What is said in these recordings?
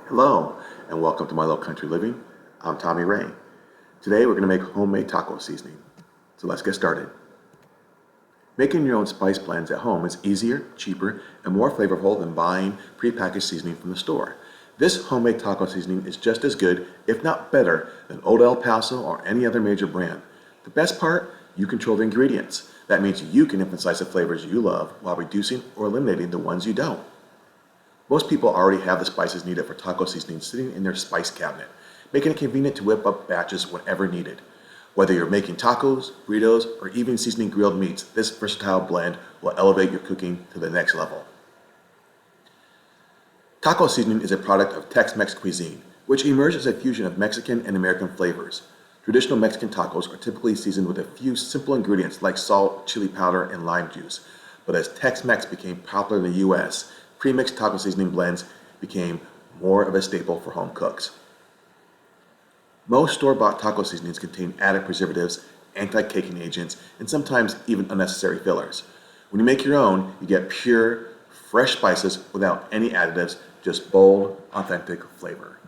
Hello, and welcome to My Little Country Living. I'm Tommy Ray. Today we're going to make homemade taco seasoning. So let's get started. Making your own spice blends at home is easier, cheaper, and more flavorful than buying prepackaged seasoning from the store. This homemade taco seasoning is just as good, if not better, than Old El Paso or any other major brand. The best part? You control the ingredients. That means you can emphasize the flavors you love while reducing or eliminating the ones you don't. Most people already have the spices needed for taco seasoning sitting in their spice cabinet, making it convenient to whip up batches whenever needed. Whether you're making tacos, burritos, or even seasoning grilled meats, this versatile blend will elevate your cooking to the next level. Taco seasoning is a product of Tex-Mex cuisine, which emerged as a fusion of Mexican and American flavors. Traditional Mexican tacos are typically seasoned with a few simple ingredients like salt, chili powder, and lime juice. But as Tex-Mex became popular in the US, pre-mixed taco seasoning blends became more of a staple for home cooks. Most store-bought taco seasonings contain added preservatives, anti-caking agents, and sometimes even unnecessary fillers. When you make your own, you get pure, fresh spices without any additives, just bold, authentic flavor.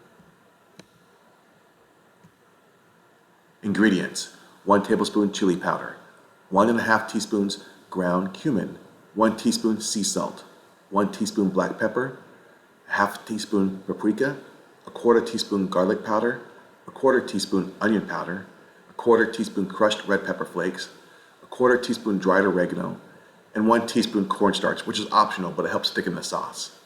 Ingredients: 1 tablespoon chili powder, 1.5 teaspoons ground cumin, 1 teaspoon sea salt, 1 teaspoon black pepper, ½ teaspoon paprika, a quarter teaspoon garlic powder, a quarter teaspoon onion powder, a quarter teaspoon crushed red pepper flakes, a quarter teaspoon dried oregano, and 1 teaspoon cornstarch, which is optional, but it helps thicken the sauce.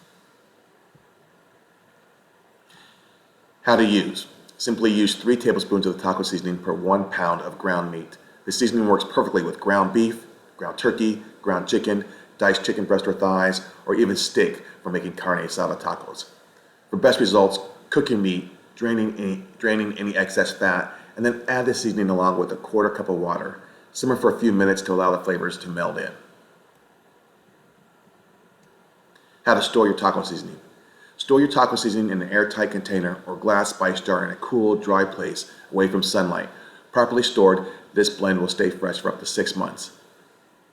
How to use. Simply use 3 tablespoons of the taco seasoning per 1 pound of ground meat. The seasoning works perfectly with ground beef, ground turkey, ground chicken, diced chicken breast or thighs, or even steak for making carne asada tacos. For best results, cook your meat, draining any excess fat, and then add the seasoning along with a quarter cup of water. Simmer for a few minutes to allow the flavors to meld in. How to store your taco seasoning. Store your taco seasoning in an airtight container or glass spice jar in a cool, dry place away from sunlight. Properly stored, this blend will stay fresh for up to 6 months.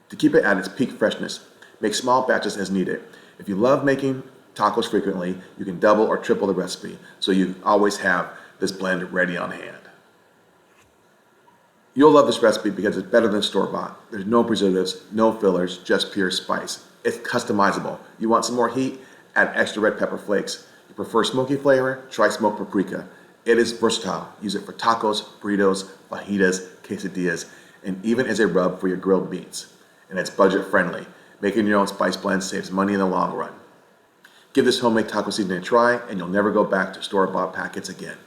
To keep it at its peak freshness, make small batches as needed. If you love making tacos frequently, you can double or triple the recipe, so you always have this blend ready on hand. You'll love this recipe because it's better than store-bought. There's no preservatives, no fillers, just pure spice. It's customizable. You want some more heat? Add extra red pepper flakes. You prefer smoky flavor? Try smoked paprika. It is versatile. Use it for tacos, burritos, fajitas, quesadillas, and even as a rub for your grilled meats. And it's budget friendly. Making your own spice blend saves money in the long run. Give this homemade taco seasoning a try, and you'll never go back to store-bought packets again.